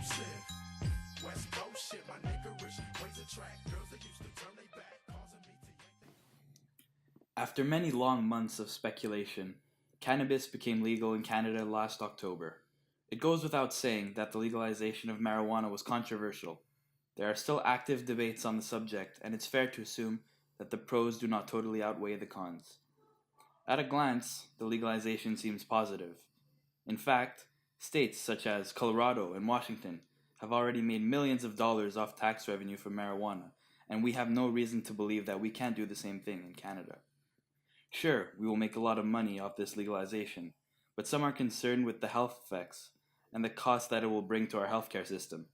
exclusive. West Coast shit, my niggerish ways attract girls that used to turn they back, causing me to yank. After many long months of speculation, cannabis became legal in Canada last October. It goes without saying that the legalization of marijuana was controversial. There are still active debates on the subject, and it's fair to assume that the pros do not totally outweigh the cons. At a glance, the legalization seems positive. In fact, states such as Colorado and Washington have already made millions of dollars off tax revenue from marijuana, and we have no reason to believe that we can't do the same thing in Canada. Sure, we will make a lot of money off this legalization, but some are concerned with the health effects and the cost that it will bring to our healthcare system.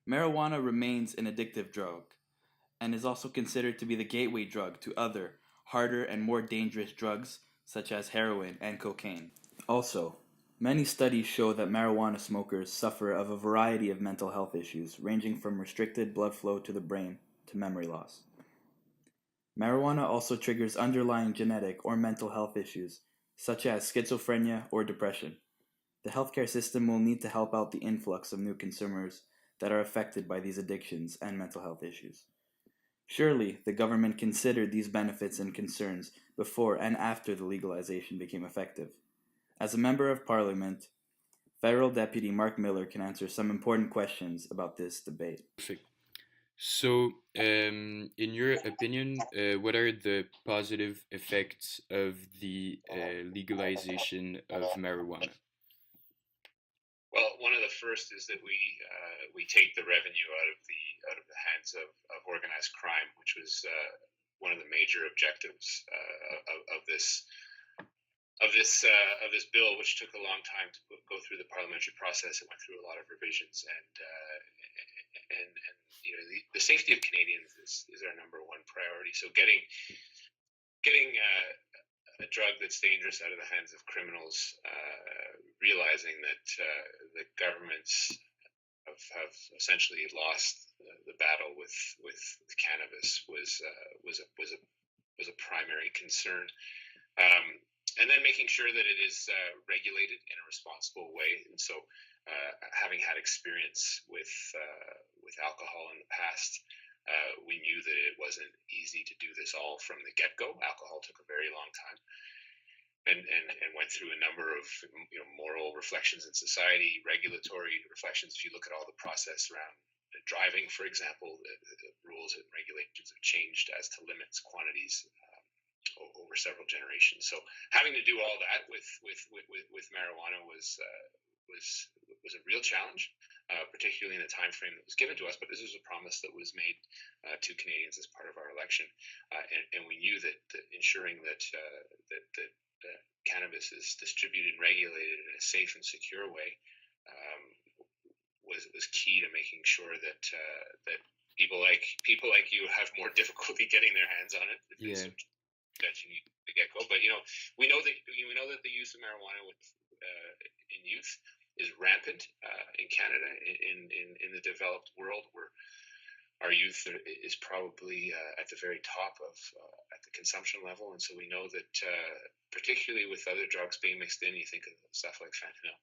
Marijuana remains an addictive drug and is also considered to be the gateway drug to other, harder and more dangerous drugs such as heroin and cocaine. Also, many studies show that marijuana smokers suffer of a variety of mental health issues, ranging from restricted blood flow to the brain to memory loss. Marijuana also triggers underlying genetic or mental health issues, such as schizophrenia or depression. The healthcare system will need to help out the influx of new consumers that are affected by these addictions and mental health issues. Surely, the government considered these benefits and concerns before and after the legalization became effective. As a member of Parliament, Federal Deputy Mark Miller can answer some important questions about this debate. Perfect. So, in your opinion, what are the positive effects of the legalization of marijuana? Well, one of the first is that we take the revenue out of the hands of organized crime, which was one of the major objectives of this bill, which took a long time to go through the parliamentary process. It went through a lot of revisions, and you know the safety of Canadians is our number one priority. So getting a drug that's dangerous out of the hands of criminals, realizing that the governments have essentially lost the battle with cannabis was a primary concern. And then making sure that it is regulated in a responsible way. And so, having had experience with alcohol in the past, we knew that it wasn't easy to do this all from the get-go. Alcohol took a very long time, and went through a number of moral reflections in society, regulatory reflections. If you look at all the process around driving, for example, the rules and regulations have changed as to limits, quantities. Over several generations, so having to do all that with marijuana was a real challenge, particularly in the time frame that was given to us. But this was a promise that was made to Canadians as part of our election, and we knew that ensuring that cannabis is distributed and regulated in a safe and secure way was key to making sure that people like you have more difficulty getting their hands on it. Yeah. Judging the get-go, but we know that the use of marijuana in youth is rampant in Canada. In the developed world, where our youth is probably at the very top of at the consumption level, and so we know that particularly with other drugs being mixed in, you think of stuff like fentanyl.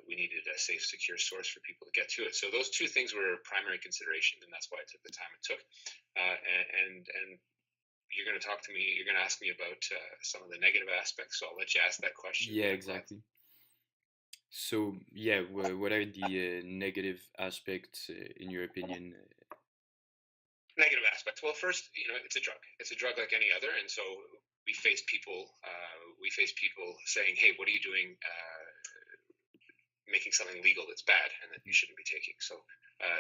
We needed a safe, secure source for people to get to it. So those two things were a primary consideration, and that's why it took the time it took. And you're going to talk to me, you're going to ask me about some of the negative aspects, so I'll let you ask that question. Yeah, exactly. So, yeah, what are the negative aspects, in your opinion? Negative aspects? Well, first, it's a drug. It's a drug like any other, and so we face people saying, hey, what are you doing making something legal that's bad and that you shouldn't be taking? So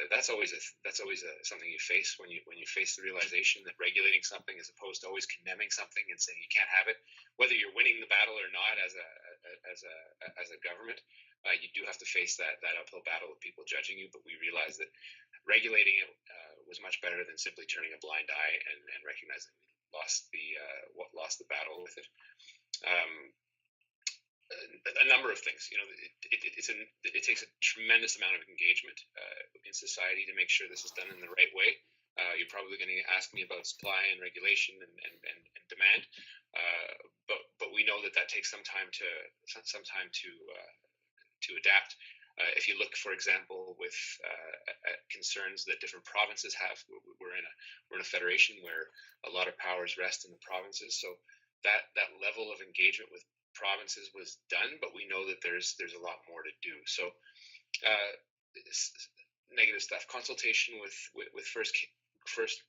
that's always something you face when you face the realization that regulating something as opposed to always condemning something and saying you can't have it, whether you're winning the battle or not as a government, you do have to face that uphill battle of people judging you. But we realize that regulating it was much better than simply turning a blind eye and recognizing we lost the battle with it. A number of things. It takes a tremendous amount of engagement in society to make sure this is done in the right way. You're probably going to ask me about supply and regulation and demand, but we know that takes some time to adapt. If you look, for example, with concerns that different provinces have, we're in a federation where a lot of powers rest in the provinces. So that level of engagement with provinces was done, but we know that there's a lot more to do. So negative stuff, consultation with First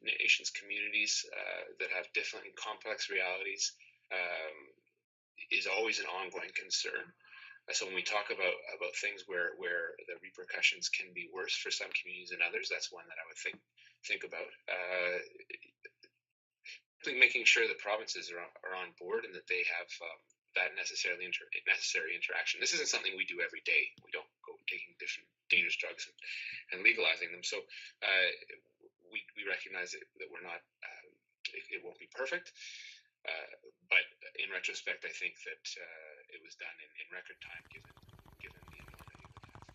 Nations communities that have different and complex realities is always an ongoing concern. So when we talk about things where the repercussions can be worse for some communities than others, that's one that I would think about. Making sure that provinces are on board and that they have that necessary interaction. This isn't something we do every day. We don't go taking different dangerous drugs and legalizing them. So we recognize that we're not. It won't be perfect, but in retrospect, I think that it was done in record time, given the enormity of the task.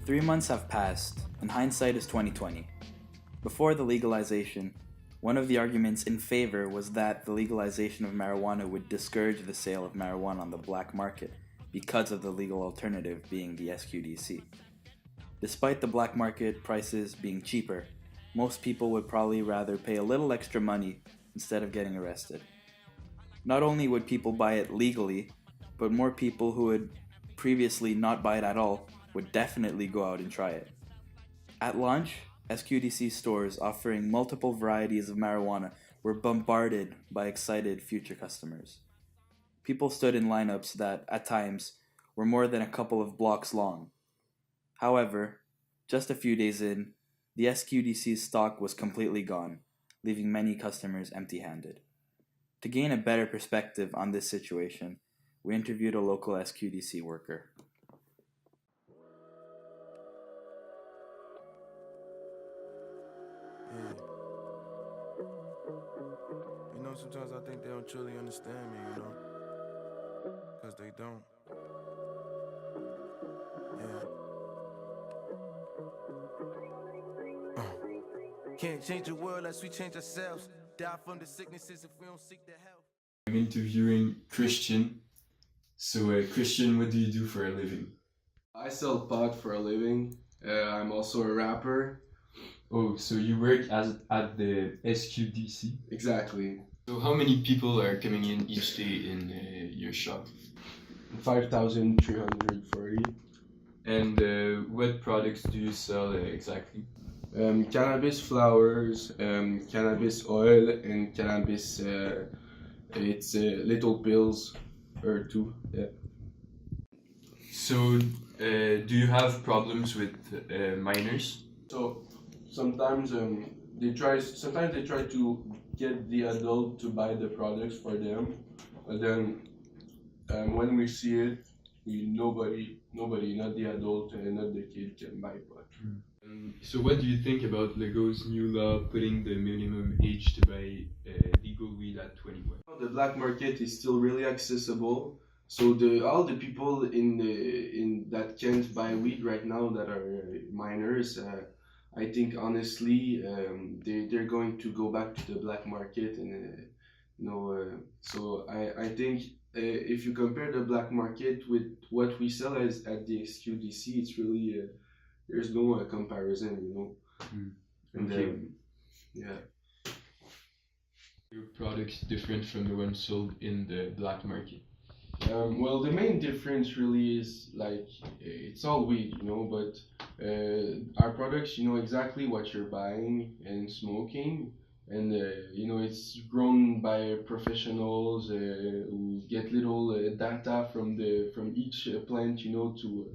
3 months have passed, and hindsight is 2020. Before the legalization, one of the arguments in favor was that the legalization of marijuana would discourage the sale of marijuana on the black market because of the legal alternative being the SQDC. Despite the black market prices being cheaper, most people would probably rather pay a little extra money instead of getting arrested. Not only would people buy it legally, but more people who would previously not buy it at all would definitely go out and try it. At launch, SQDC stores offering multiple varieties of marijuana were bombarded by excited future customers. People stood in lineups that, at times, were more than a couple of blocks long. However, just a few days in, the SQDC's stock was completely gone, leaving many customers empty-handed. To gain a better perspective on this situation, we interviewed a local SQDC worker. You know, sometimes I think they don't truly understand me, you know? Because they don't. Can't change the world unless we change ourselves. Die from the sicknesses if we don't seek the help. I'm interviewing Christian. So, Christian, what do you do for a living? I sell pot for a living. I'm also a rapper. Oh, so you work at the SQDC? Exactly. So how many people are coming in each day in your shop? 5,340. And what products do you sell exactly? Cannabis flowers, cannabis oil, and cannabis, it's little pills or two. Yeah. So, do you have problems with minors? So sometimes they try to get the adult to buy the products for them, but then when we see it, nobody, not the adult and not the kid, can buy pot. So what do you think about Lego's new law putting the minimum age to buy legal weed at 21? The black market is still really accessible. So all the people in that can't buy weed right now that are minors, I think honestly they're going to go back to the black market and so I think if you compare the black market with what we sell as at the SQDC, it's really there's no comparison, you know. And Okay. yeah. Your products different from the ones sold in the black market? Well, the main difference really is like it's all weed, you know, but our products, you know exactly what you're buying and smoking, and you know it's grown by professionals who get little data from each plant, you know, to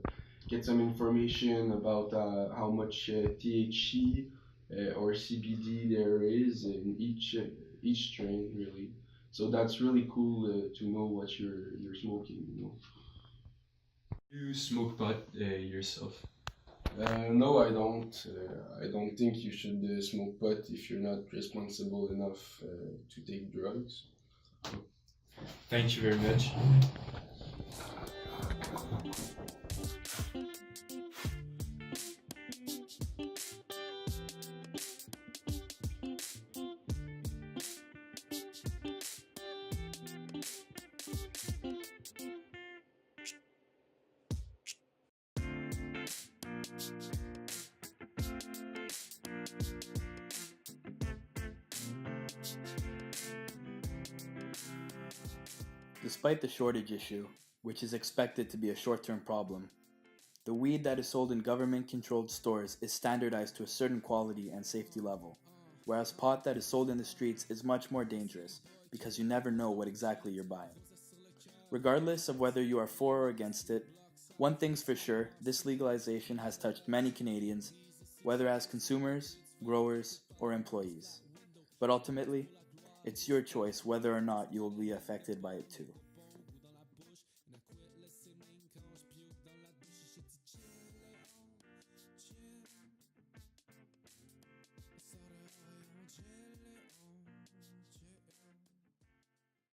get some information about how much THC or CBD there is in each strain, really. So that's really cool to know what you're smoking, you know. You smoke pot yourself? No, I don't. I don't think you should smoke pot if you're not responsible enough to take drugs. Thank you very much. Despite the shortage issue, which is expected to be a short-term problem, the weed that is sold in government-controlled stores is standardized to a certain quality and safety level, whereas pot that is sold in the streets is much more dangerous because you never know what exactly you're buying. Regardless of whether you are for or against it, one thing's for sure, this legalization has touched many Canadians, whether as consumers, growers, or employees. But ultimately, it's your choice whether or not you will be affected by it too.